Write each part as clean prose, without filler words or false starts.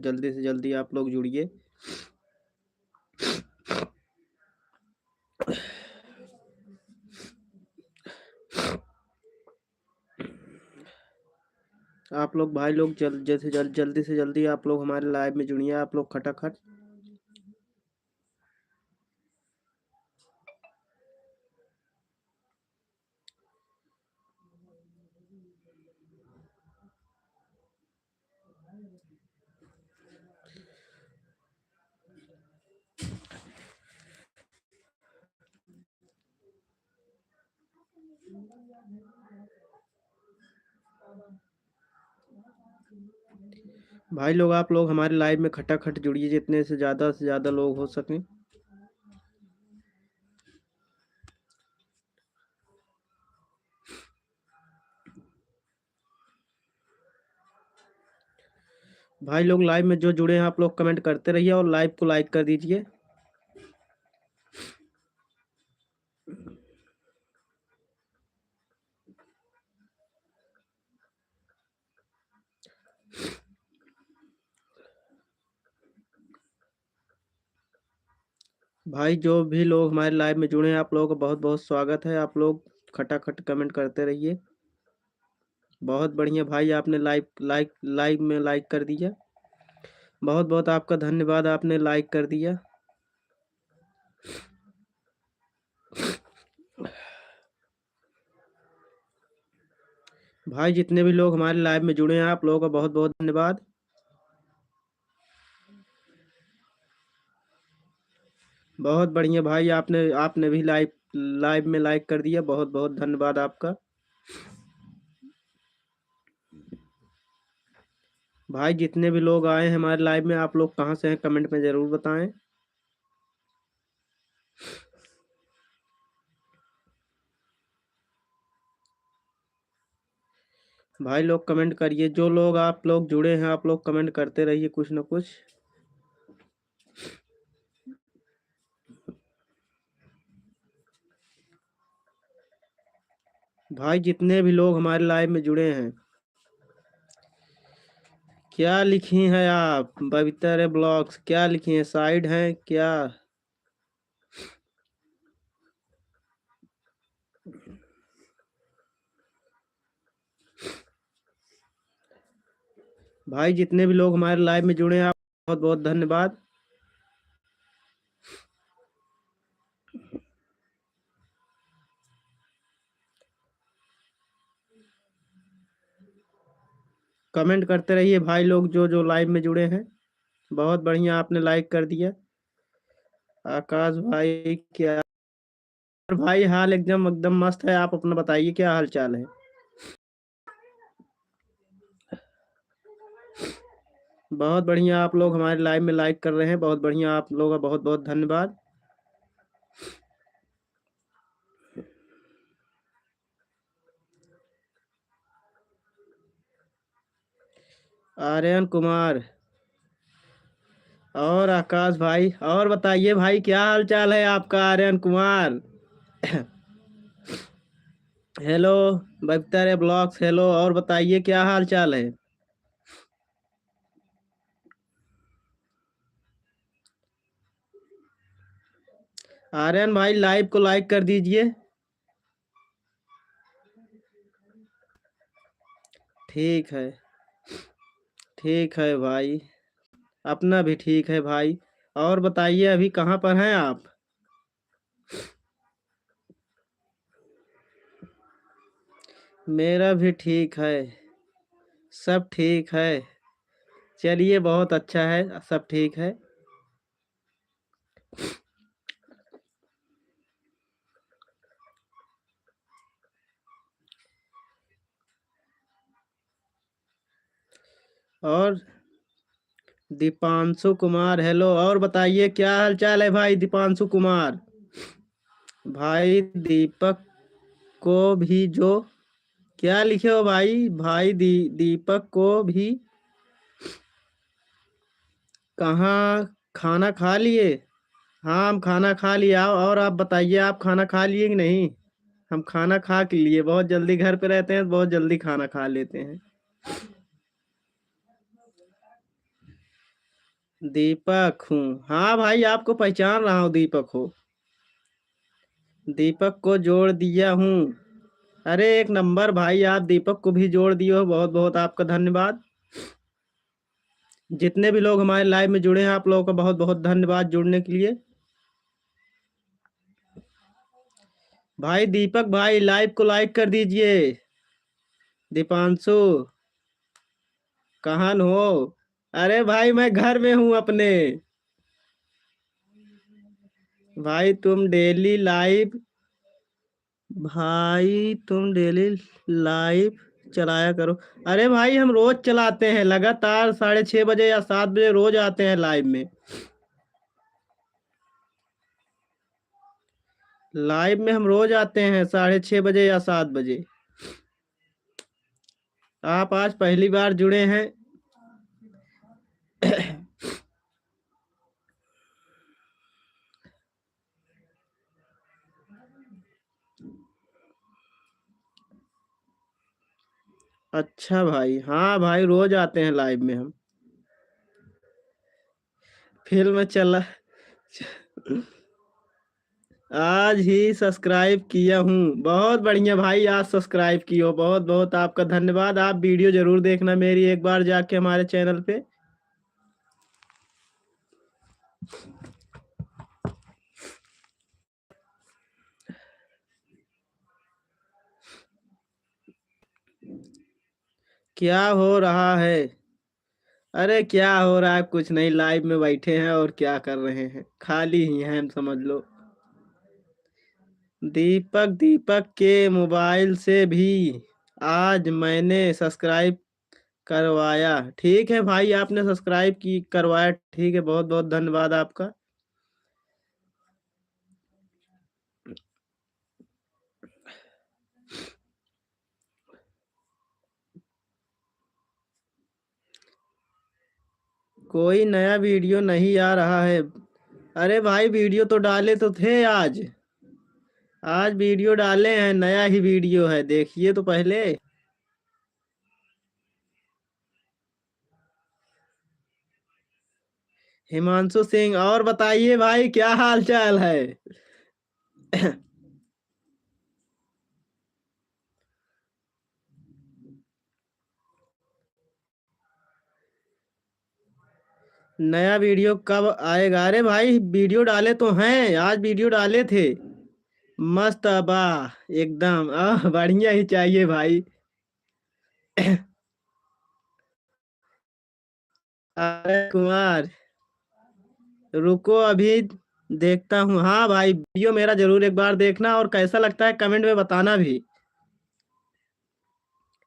जल्दी से जल्दी आप लोग जुड़िए। आप लोग भाई लोग जल्दी से जल्दी आप लोग हमारे लाइव में जुड़िए, आप लोग खटाखट। भाई लोग आप लोग हमारे लाइव में खटाखट जुड़िए, जितने से ज़्यादा लोग हो सकें। भाई लोग लाइव में जो जुड़े हैं आप लोग कमेंट करते रहिए और लाइव को लाइक कर दीजिए। भाई जो भी लोग हमारे लाइव में जुड़े हैं आप लोगों का बहुत बहुत स्वागत है। आप लोग खटाखट कमेंट करते रहिए। बहुत बढ़िया भाई, आपने लाइव में लाइक कर दिया। बहुत बहुत आपका धन्यवाद, आपने लाइक कर दिया। भाई जितने भी लोग हमारे लाइव में जुड़े हैं आप लोगों का बहुत बहुत धन्यवाद। बहुत बढ़िया भाई, आपने आपने भी लाइव में लाइक कर दिया। बहुत बहुत धन्यवाद आपका। भाई जितने भी लोग आए हैं हमारे लाइव में, आप लोग कहाँ से हैं कमेंट में ज़रूर बताएं। भाई लोग कमेंट करिए, जो लोग आप लोग जुड़े हैं आप लोग कमेंट करते रहिए कुछ ना कुछ। भाई जितने भी लोग हमारे लाइव में जुड़े हैं, क्या लिखी हैं आप? बबीता ब्लॉग्स क्या लिखी हैं? साइड हैं क्या? भाई जितने भी लोग हमारे लाइव में जुड़े हैं आप बहुत बहुत धन्यवाद। कमेंट करते रहिए भाई लोग जो जो लाइव में जुड़े हैं। बहुत बढ़िया, आपने लाइक कर दिया। आकाश भाई क्या भाई हाल एकदम एकदम मस्त है। आप अपना बताइए क्या हाल चाल है? बहुत बढ़िया, आप लोग हमारे लाइव में लाइक कर रहे हैं। बहुत बढ़िया, आप लोगों का बहुत बहुत धन्यवाद। आर्यन कुमार और आकाश भाई, और बताइए भाई क्या हाल चाल है आपका Aryan Kumar? Hello Babita blogs, hello, और बताइए क्या हाल चाल है? आर्यन भाई लाइव को लाइक कर दीजिए। ठीक है, ठीक है भाई, अपना भी ठीक है भाई। और बताइए अभी कहाँ पर हैं आप? मेरा भी ठीक है, सब ठीक है। चलिए बहुत अच्छा है, सब ठीक है। और दीपांशु कुमार हेलो, और बताइए क्या हाल चाल है भाई दीपांशु कुमार? भाई दीपक को भी जो क्या लिखे हो भाई? भाई दीपक को भी कहाँ? खाना खा लिए? हाँ हम खाना खा लिया। और आप बताइए आप खाना खा लिए कि नहीं? हम खाना खा के लिए बहुत जल्दी घर पे रहते हैं, बहुत जल्दी खाना खा लेते हैं। दीपक हूँ। हाँ भाई, आपको पहचान रहा हूँ, दीपक हो। दीपक को जोड़ दिया हूँ। अरे एक नंबर भाई, आप दीपक को भी जोड़ दिए हो, बहुत बहुत आपका धन्यवाद। जितने भी लोग हमारे लाइव में जुड़े हैं, आप लोगों का बहुत बहुत धन्यवाद जुड़ने के लिए। भाई दीपक भाई, लाइव को लाइक कर दीजिए। दीपांशु, कहाँ हो? अरे भाई मैं घर में हूँ अपने। भाई तुम डेली लाइव भाई तुम डेली लाइव चलाया करो। अरे भाई हम रोज चलाते हैं, लगातार 6:30 बजे या 7 बजे रोज आते हैं लाइव में। लाइव में हम रोज आते हैं 6:30 बजे या 7 बजे। आप आज पहली बार जुड़े हैं। अच्छा भाई, हाँ भाई रोज आते हैं लाइव में हम। फिल्म चला आज ही सब्सक्राइब किया हूँ। बहुत बढ़िया भाई, आज सब्सक्राइब किए, बहुत बहुत आपका धन्यवाद। आप वीडियो जरूर देखना मेरी एक बार जाके हमारे चैनल पे। क्या हो रहा है? अरे क्या हो रहा है, कुछ नहीं, लाइव में बैठे हैं और क्या कर रहे हैं, खाली ही हैं समझ लो। दीपक दीपक के मोबाइल से भी आज मैंने सब्सक्राइब करवाया। ठीक है भाई, आपने सब्सक्राइब की करवाया, ठीक है, बहुत बहुत धन्यवाद आपका। कोई नया वीडियो नहीं आ रहा है? अरे भाई वीडियो तो डाले तो थे आज। आज वीडियो डाले हैं, नया ही वीडियो है, देखिए तो पहले। हिमांशु सिंह, और बताइए भाई क्या हाल चाल है? नया वीडियो कब आएगा? अरे भाई वीडियो डाले तो हैं, आज वीडियो डाले थे। मस्त बा, एकदम बढ़िया ही चाहिए भाई। अरे कुमार, रुको अभी देखता हूँ। हाँ भाई, वीडियो मेरा जरूर एक बार देखना, और कैसा लगता है कमेंट में बताना भी।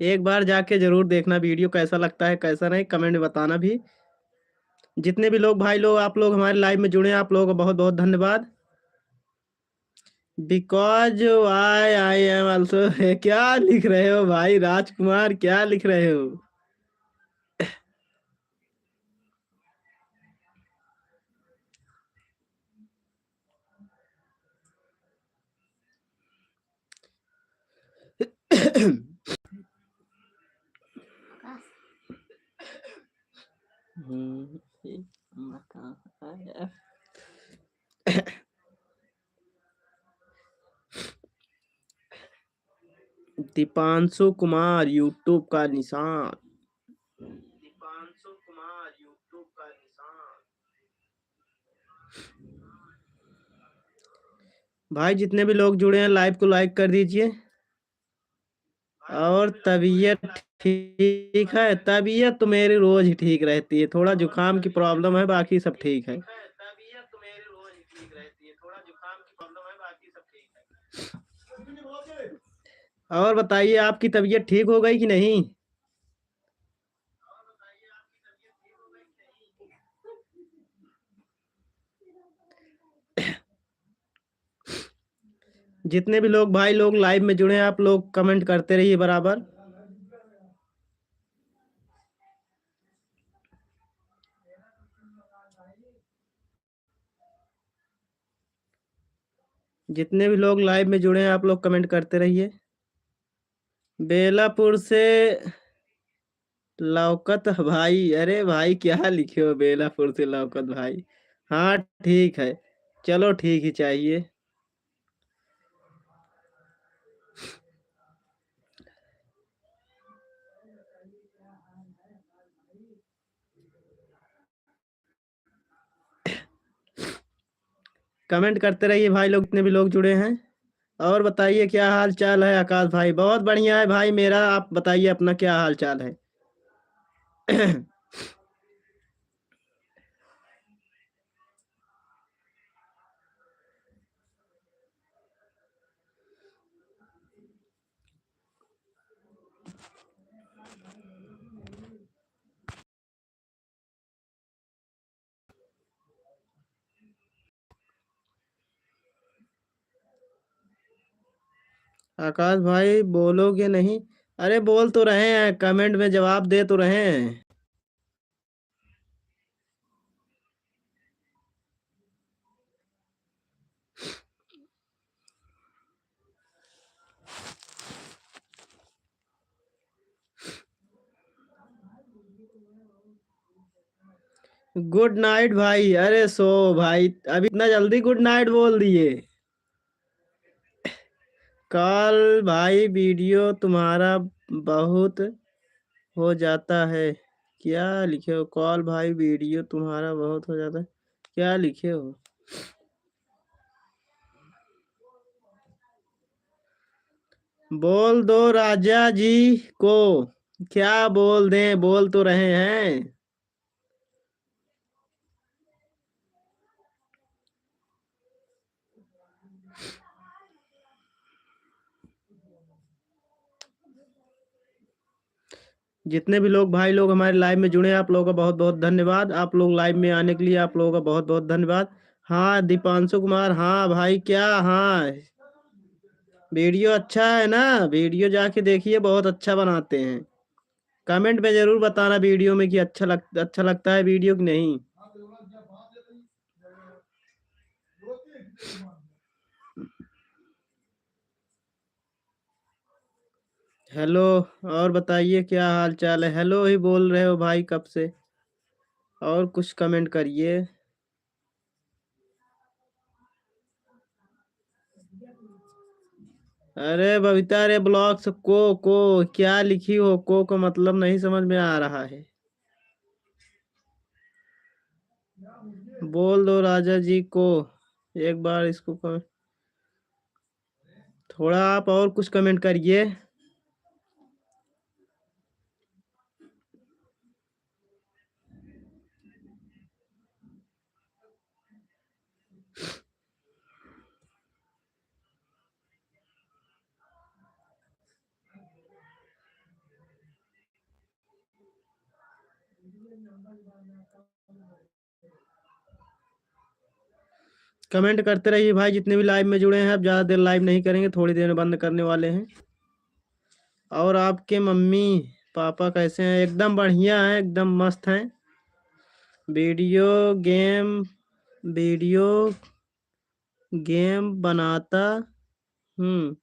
एक बार जाके जरूर देखना वीडियो, कैसा लगता है कैसा नहीं, कमेंट में बताना भी। जितने भी लोग भाई लोग आप लोग हमारे लाइव में जुड़े हैं, आप लोगों का बहुत बहुत धन्यवाद। बिकॉज आई एम ऑल्सो क्या लिख रहे हो भाई राजकुमार, क्या लिख रहे हो? दीपांशु कुमार यूट्यूब का निशान। दीपांशु कुमार यूट्यूब का निशान। भाई जितने भी लोग जुड़े हैं, लाइव को लाइक कर दीजिए। और तबीयत ठीक है? तबीयत तो मेरी रोज ही ठीक रहती है, थोड़ा जुकाम की प्रॉब्लम है, बाकी सब ठीक है। तबीयत तो मेरी रोज ही ठीक रहती है, थोड़ा जुकाम की प्रॉब्लम है, बाकी सब ठीक है। और बताइए, आपकी तबीयत ठीक हो गई कि नहीं? जितने भी लोग भाई लोग लाइव में जुड़े हैं, आप लोग कमेंट करते रहिए बराबर। जितने भी लोग लाइव में जुड़े हैं, आप लोग कमेंट करते रहिए। बेलापुर से लौकत भाई, अरे भाई क्या लिखे हो, बेलापुर से लौकत भाई। हाँ ठीक है, चलो ठीक ही चाहिए। कमेंट करते रहिए भाई लोग, जितने भी लोग जुड़े हैं। और बताइए क्या हाल चाल है आकाश भाई? बहुत बढ़िया है भाई मेरा, आप बताइए अपना क्या हाल चाल है? आकाश भाई बोलोगे नहीं? अरे बोल तो रहे हैं, कमेंट में जवाब दे तो रहे हैं। गुड नाइट भाई, अरे सो भाई, अभी इतना जल्दी गुड नाइट बोल दिए? कल भाई वीडियो तुम्हारा बहुत हो जाता है। क्या लिखे हो? कॉल भाई वीडियो तुम्हारा बहुत हो जाता है, क्या लिखे हो? बोल दो राजा जी को। क्या बोल दें, बोल तो रहे हैं। जितने भी लोग भाई लोग हमारे लाइव में जुड़े हैं, आप लोगों का बहुत बहुत धन्यवाद। आप लोग लाइव में आने के लिए आप लोगों का बहुत बहुत धन्यवाद। हाँ दीपांशु कुमार, हाँ भाई क्या, हाँ वीडियो अच्छा है ना? वीडियो जाके देखिए, बहुत अच्छा बनाते हैं। कमेंट में जरूर बताना वीडियो में कि अच्छा लगता है वीडियो कि नहीं। हेलो, और बताइए क्या हाल चाल है? हेलो ही बोल रहे हो भाई कब से? और कुछ कमेंट करिए। अरे बबीता रे ब्लॉग्स को क्या लिखी हो? को मतलब नहीं समझ में आ रहा है। बोल दो राजा जी को, एक बार इसको थोड़ा आप और कुछ कमेंट करिए। कमेंट करते रहिए भाई, जितने भी लाइव में जुड़े हैं। अब ज़्यादा देर लाइव नहीं करेंगे, थोड़ी देर में बंद करने वाले हैं। और आपके मम्मी पापा कैसे हैं? एकदम बढ़िया हैं, एकदम मस्त हैं। वीडियो गेम वीडियो गेम बनाता हूँ।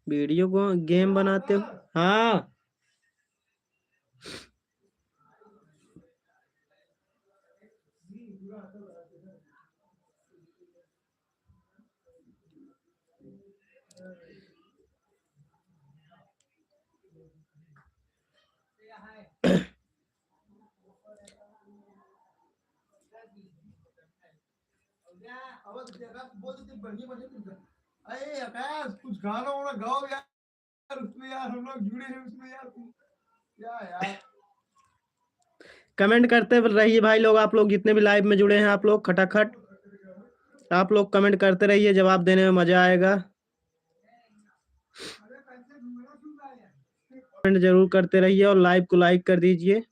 वीडियो को गेम बनाते हो? हाँ। अरे आकाश कुछ गाना वाना गाओ यार, उसमें यार हम लोग जुड़े हैं उसमें यार, क्या यार। कमेंट करते रहिए भाई लोग, आप लोग जितने भी लाइव में जुड़े हैं, आप लोग खटाखट आप लोग कमेंट करते रहिए, जवाब देने में मजा आएगा। कमेंट जरूर करते रहिए और लाइव को लाइक कर दीजिए।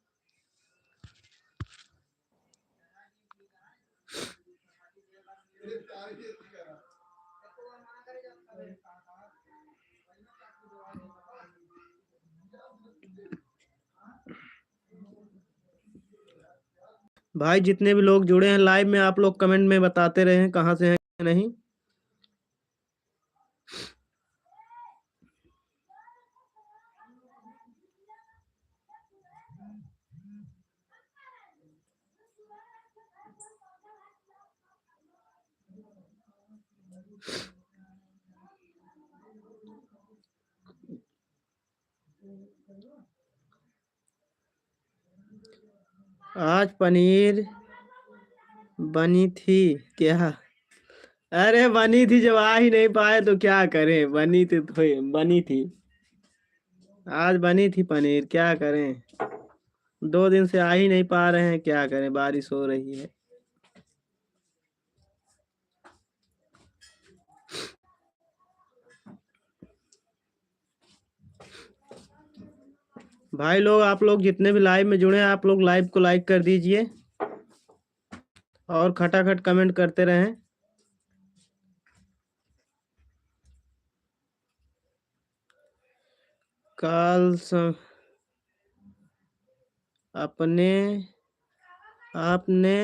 भाई जितने भी लोग जुड़े हैं लाइव में, आप लोग कमेंट में बताते रहे कहाँ से हैं नहीं। आज पनीर बनी थी क्या? अरे बनी थी, जब आ ही नहीं पाए तो क्या करें, बनी थी तो बनी थी। आज बनी थी पनीर, क्या करें। 2 दिन से आ ही नहीं पा रहे हैं, क्या करें, बारिश हो रही है। भाई लोग, आप लोग जितने भी लाइव में जुड़े हैं, आप लोग लाइव को लाइक कर दीजिए और खटाखट कमेंट करते रहें। काल अपने आपने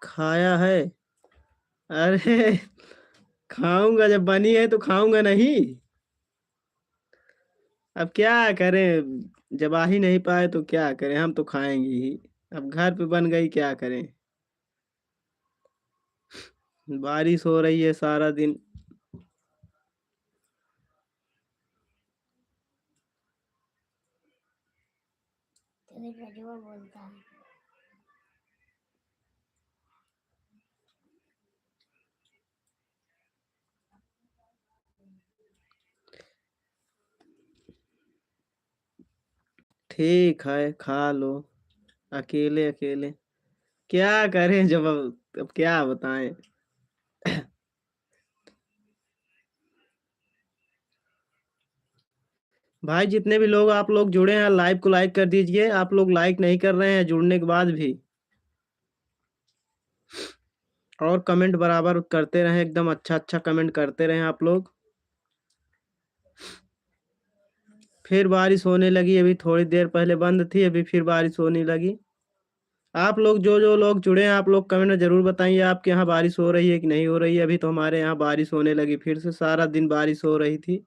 खाया है? अरे खाऊंगा, जब बनी है तो खाऊंगा नहीं। अब क्या करें, जब आ ही नहीं पाए तो क्या करें, हम तो खाएंगे ही। अब घर पे बन गई, क्या करें। बारिश हो रही है सारा दिन। बोलता है। ठीक है, खा लो। अकेले अकेले क्या करें, जब अब क्या बताएं। भाई जितने भी लोग आप लोग जुड़े हैं, लाइव को लाइक कर दीजिए। आप लोग लाइक नहीं कर रहे हैं जुड़ने के बाद भी। और कमेंट बराबर करते रहें, एकदम अच्छा अच्छा कमेंट करते रहें आप लोग। फिर बारिश होने लगी, अभी थोड़ी देर पहले बंद थी, अभी फिर बारिश होने लगी। आप लोग जो लोग जुड़े हैं, आप लोग कमेंट में जरूर बताइए आपके यहाँ बारिश हो रही है कि नहीं हो रही है। अभी तो हमारे यहाँ बारिश होने लगी, फिर से सारा दिन बारिश हो रही थी।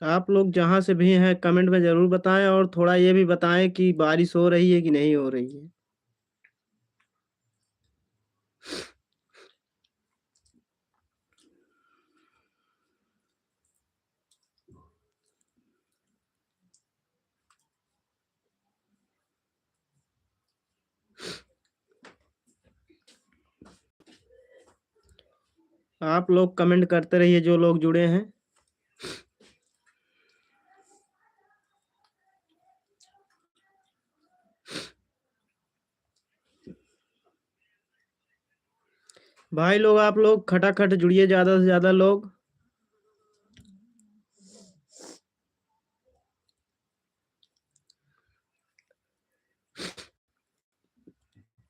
आप लोग जहाँ से भी हैं कमेंट में जरूर बताएं, और थोड़ा ये भी बताएं कि बारिश हो रही है कि नहीं हो रही है। आप लोग कमेंट करते रहिए जो लोग जुड़े हैं। भाई लोग, आप लोग खटाखट जुड़िए ज्यादा से ज्यादा लोग।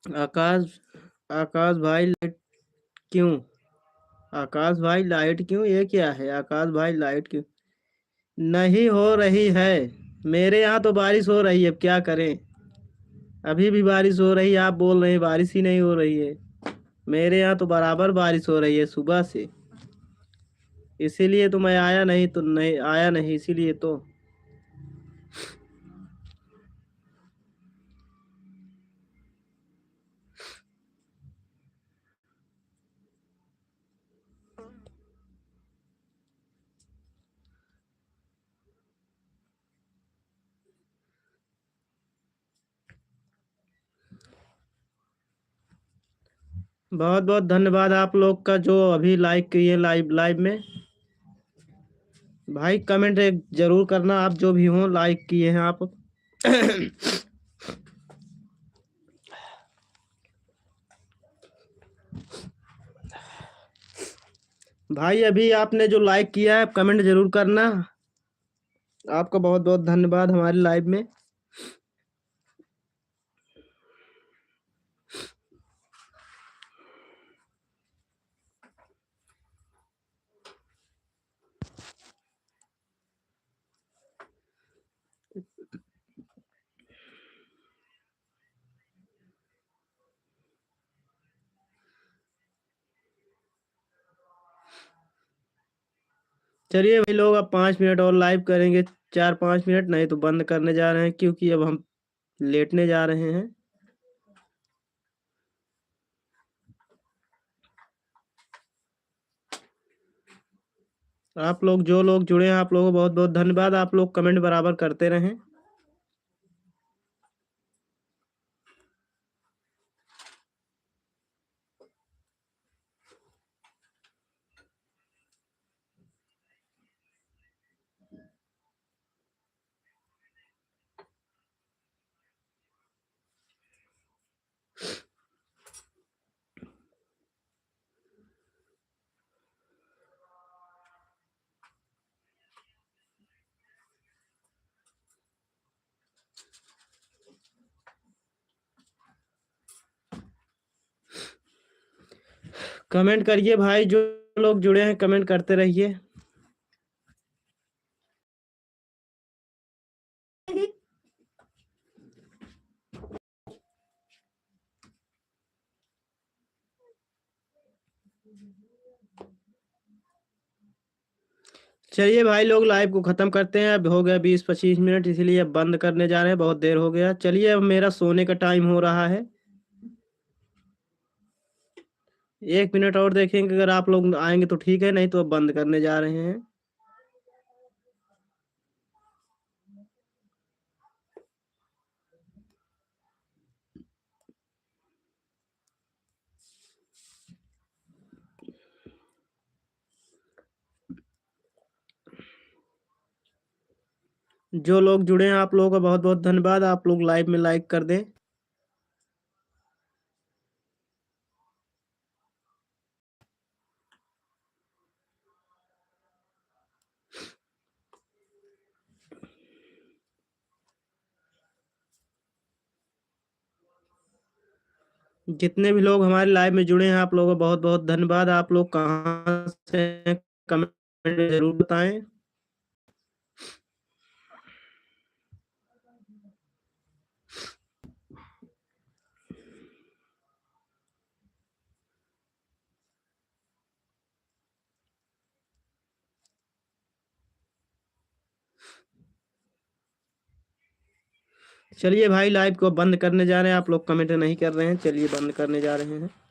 आकाश आकाश भाई लाइट क्यों? आकाश भाई लाइट क्यों, ये क्या है? आकाश भाई लाइट क्यों नहीं हो रही है? मेरे यहाँ तो बारिश हो रही है, अब क्या करें। अभी भी बारिश हो रही है, आप बोल रहे हैं बारिश ही नहीं हो रही है। मेरे यहाँ तो बराबर बारिश हो रही है सुबह से। इसीलिए तो मैं आया नहीं, तो नहीं आया नहीं, इसीलिए तो। बहुत बहुत धन्यवाद आप लोग का जो अभी लाइक किए लाइव लाइव में। भाई कमेंट एक जरूर करना, आप जो भी हो लाइक किए हैं आप। भाई अभी आपने जो लाइक किया है, कमेंट जरूर करना। आपका बहुत बहुत धन्यवाद हमारे लाइव में। चलिए भाई लोग, अब 5 मिनट और लाइव करेंगे। 4-5 मिनट, नहीं तो बंद करने जा रहे हैं क्योंकि अब हम लेटने जा रहे हैं। आप लोग जो लोग जुड़े हैं आप लोगों को बहुत बहुत धन्यवाद। आप लोग कमेंट बराबर करते रहें। कमेंट करिए भाई, जो लोग जुड़े हैं कमेंट करते रहिए। चलिए भाई लोग लाइव को ख़त्म करते हैं। अब हो गया 20-25 मिनट, इसलिए अब बंद करने जा रहे हैं, बहुत देर हो गया। चलिए अब मेरा सोने का टाइम हो रहा है। 1 मिनट और देखेंगे, अगर आप लोग आएंगे तो ठीक है, नहीं तो अब बंद करने जा रहे हैं। जो लोग जुड़े हैं आप लोगों का बहुत बहुत धन्यवाद। आप लोग लाइव में लाइक कर दें। जितने भी लोग हमारे लाइव में जुड़े हैं आप लोगों का बहुत बहुत धन्यवाद। आप लोग कहाँ से हैं, कमेंट में ज़रूर बताएं। चलिए भाई लाइव को बंद करने जा रहे हैं। आप लोग कमेंट नहीं कर रहे हैं, चलिए बंद करने जा रहे हैं।